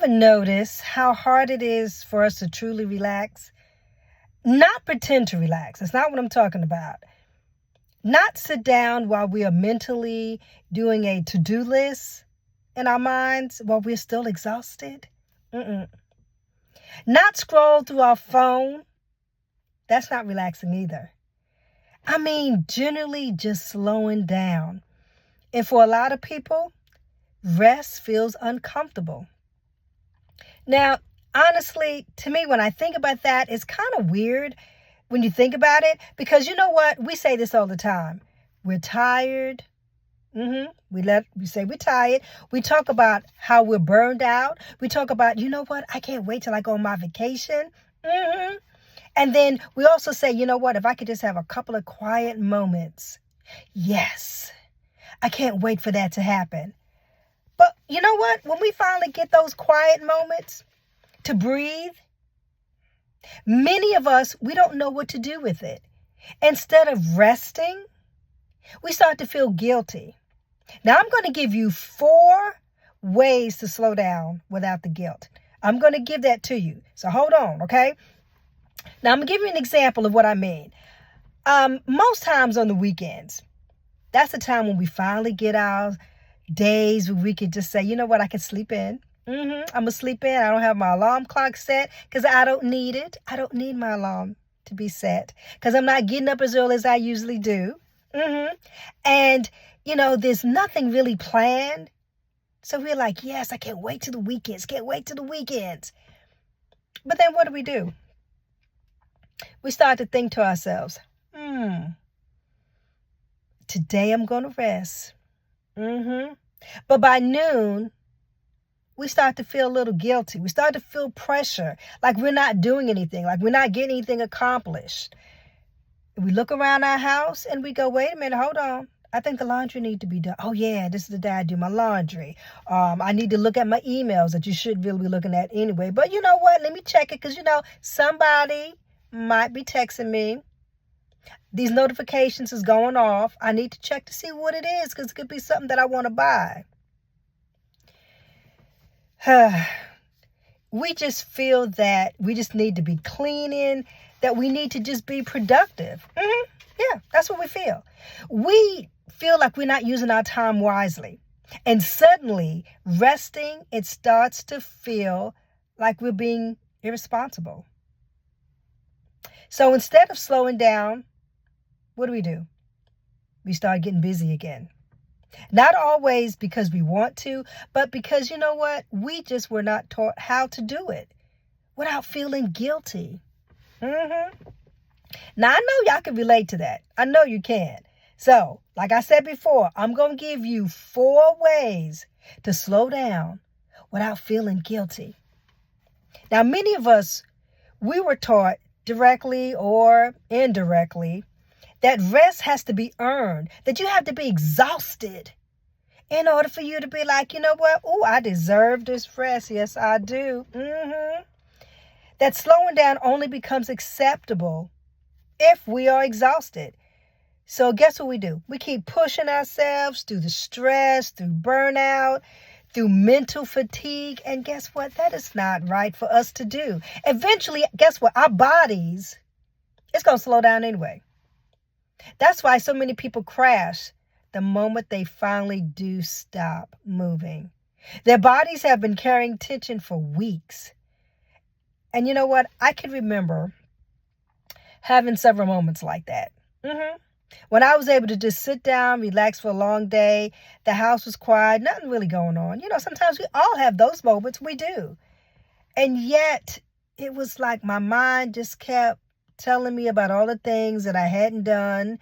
ever notice how hard it is for us to truly relax? Not pretend to relax. That's not what I'm talking about. Not sit down while we are mentally doing a to-do list in our minds while we're still exhausted. Mm-mm. Not scroll through our phone. That's not relaxing either. I mean, generally just slowing down. And for a lot of people, rest feels uncomfortable. Now, honestly, to me, when I think about that, it's kind of weird when you think about it, because you know what? We say this all the time. We're tired. We say we're tired. We talk about how we're burned out. We talk about, you know what? I can't wait till I go on my vacation. And then we also say, you know what? If I could just have a couple of quiet moments. Yes, I can't wait for that to happen. But you know what? When we finally get those quiet moments to breathe, many of us, we don't know what to do with it. Instead of resting, we start to feel guilty. Now, I'm going to give you 4 ways to slow down without the guilt. I'm going to give that to you. So hold on, okay? Now, I'm going to give you an example of what I mean. Most times on the weekends, that's the time when we finally get our days where we could just say, you know what, I can sleep in. I'm going to sleep in. I don't have my alarm clock set because I don't need it. I don't need my alarm to be set because I'm not getting up as early as I usually do. And, you know, there's nothing really planned. So we're like, yes, I can't wait till the weekends. Can't wait till the weekends. But then what do? We start to think to ourselves, today I'm going to rest. But by noon, we start to feel a little guilty. We start to feel pressure, like we're not doing anything, like we're not getting anything accomplished. We look around our house and we go, wait a minute, hold on. I think the laundry needs to be done. Oh, yeah, this is the day I do my laundry. I need to look at my emails that you should really be looking at anyway. But you know what? Let me check it because, you know, somebody might be texting me. These notifications is going off. I need to check to see what it is because it could be something that I want to buy. We just feel that we just need to be cleaning, that we need to just be productive. Yeah, that's what we feel. We feel like we're not using our time wisely. And suddenly, resting, it starts to feel like we're being irresponsible. So instead of slowing down, what do? We start getting busy again. Not always because we want to, but because, you know what? We just were not taught how to do it without feeling guilty. Now, I know y'all can relate to that. I know you can. So, like I said before, I'm going to give you 4 ways to slow down without feeling guilty. Now, many of us, we were taught directly or indirectly that rest has to be earned, that you have to be exhausted in order for you to be like, you know what? Oh, I deserve this rest. Yes, I do. That slowing down only becomes acceptable if we are exhausted. So guess what we do? We keep pushing ourselves through the stress, through burnout, through mental fatigue. And guess what? That is not right for us to do. Eventually, guess what? Our bodies, it's going to slow down anyway. That's why so many people crash the moment they finally do stop moving. Their bodies have been carrying tension for weeks. And you know what? I can remember having several moments like that. When I was able to just sit down, relax for a long day, the house was quiet, nothing really going on. You know, sometimes we all have those moments. We do. And yet, it was like my mind just kept telling me about all the things that I hadn't done,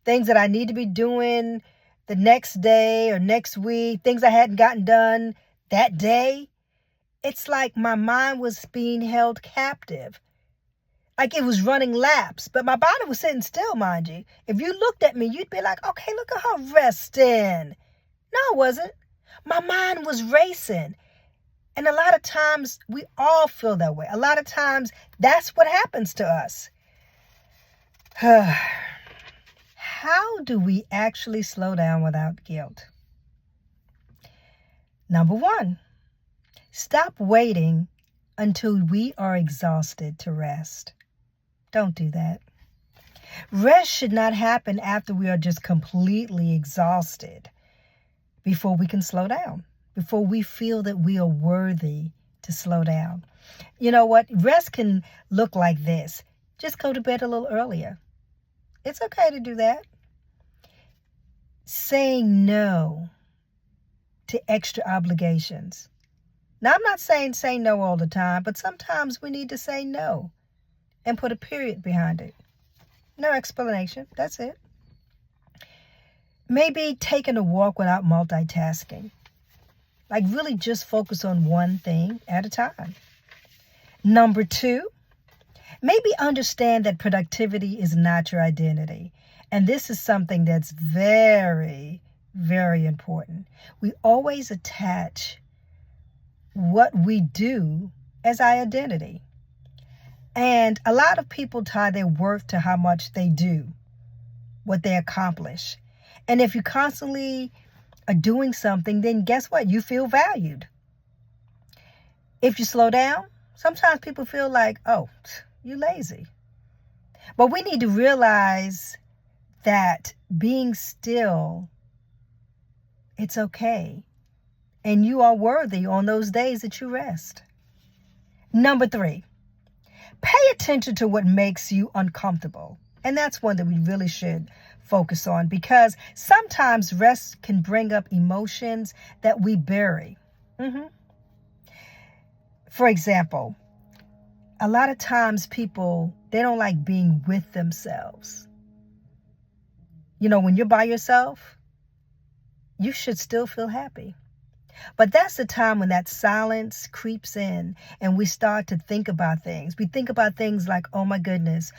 things that I need to be doing the next day or next week, things I hadn't gotten done that day. It's like my mind was being held captive. Like it was running laps, but my body was sitting still, mind you. If you looked at me, you'd be like, okay, look at her resting. No, it wasn't. My mind was racing. And a lot of times we all feel that way. A lot of times that's what happens to us. How do we actually slow down without guilt? Number 1, Stop waiting until we are exhausted to rest. Don't do that. Rest should not happen after we are just completely exhausted, before we can slow down, before we feel that we are worthy to slow down. You know what? Rest can look like this. Just go to bed a little earlier. It's okay to do that. Saying no to extra obligations. Now, I'm not saying say no all the time, but sometimes we need to say no and put a period behind it. No explanation. That's it. Maybe taking a walk without multitasking. Like really just focus on one thing at a time. Number 2, maybe understand that productivity is not your identity. And this is something that's very, very important. We always attach what we do as our identity. And a lot of people tie their worth to how much they do, what they accomplish. And if you constantly are doing something, then guess what? You feel valued. If you slow down, sometimes people feel like, oh, you're lazy. But we need to realize that being still, it's okay. And you are worthy on those days that you rest. Number 3, pay attention to what makes you uncomfortable. And that's one that we really should focus on, because sometimes rest can bring up emotions that we bury. For example, a lot of times people, they don't like being with themselves. You know, when you're by yourself, you should still feel happy. But that's the time when that silence creeps in and we start to think about things. We think about things like, oh my goodness,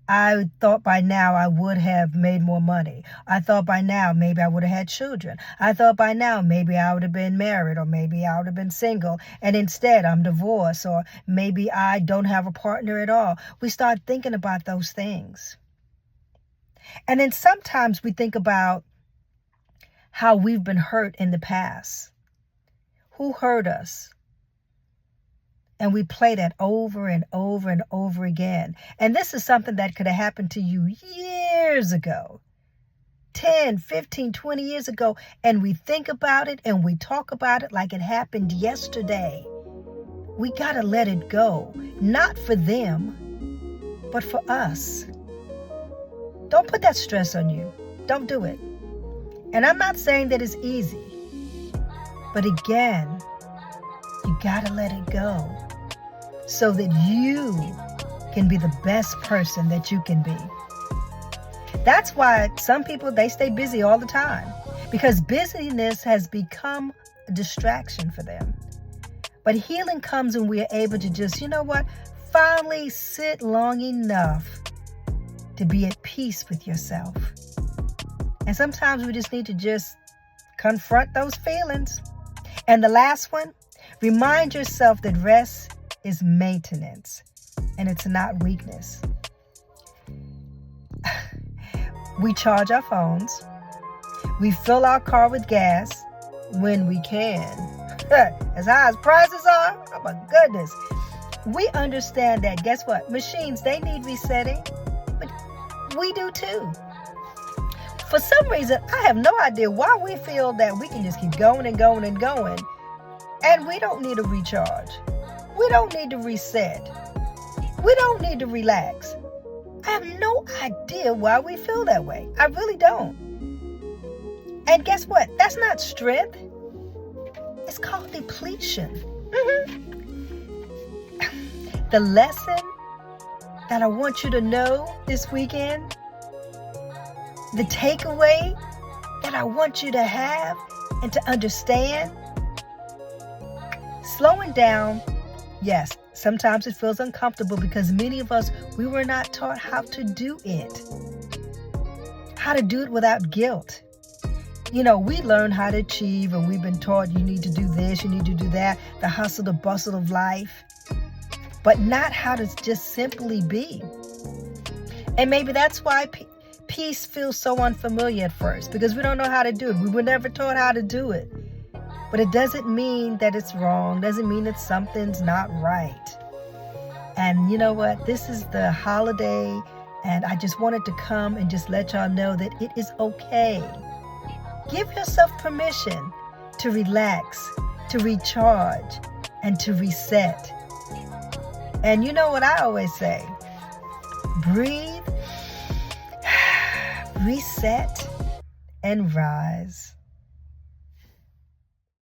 I thought by now I would have made more money. I thought by now maybe I would have had children. I thought by now maybe I would have been married, or maybe I would have been single, and instead I'm divorced, or maybe I don't have a partner at all. We start thinking about those things. And then sometimes we think about how we've been hurt in the past. Who hurt us? And we play that over and over and over again. And this is something that could have happened to you years ago, 10, 15, 20 years ago. And we think about it and we talk about it like it happened yesterday. We got to let it go. Not for them, but for us. Don't put that stress on you. Don't do it. And I'm not saying that it's easy. But again, you got to let it go so that you can be the best person that you can be. That's why some people, they stay busy all the time, because busyness has become a distraction for them. But healing comes when we are able to just, you know what, finally sit long enough to be at peace with yourself. And sometimes we just need to just confront those feelings. And the last one, remind yourself that rest is maintenance and it's not weakness. We charge our phones. We fill our car with gas when we can. As high as prices are, oh my goodness. We understand that, guess what? Machines, they need resetting, but we do too. For some reason, I have no idea why we feel that we can just keep going and going and going, and we don't need a recharge. We don't need to reset. We don't need to relax. I have no idea why we feel that way. I really don't. And guess what? That's not strength. It's called depletion. The lesson that I want you to know this weekend, the takeaway that I want you to have and to understand, slowing down, yes, sometimes it feels uncomfortable because many of us, we were not taught how to do it. How to do it without guilt. You know, we learn how to achieve, and we've been taught you need to do this, you need to do that, the hustle, the bustle of life, but not how to just simply be. And maybe that's why peace feels so unfamiliar at first, because we don't know how to do it. We were never taught how to do it. But it doesn't mean that it's wrong, doesn't mean that something's not right. And you know what? This is the holiday, and I just wanted to come and just let y'all know that it is okay. Give yourself permission to relax, to recharge, and to reset. And you know what I always say? Breathe, reset, and rise.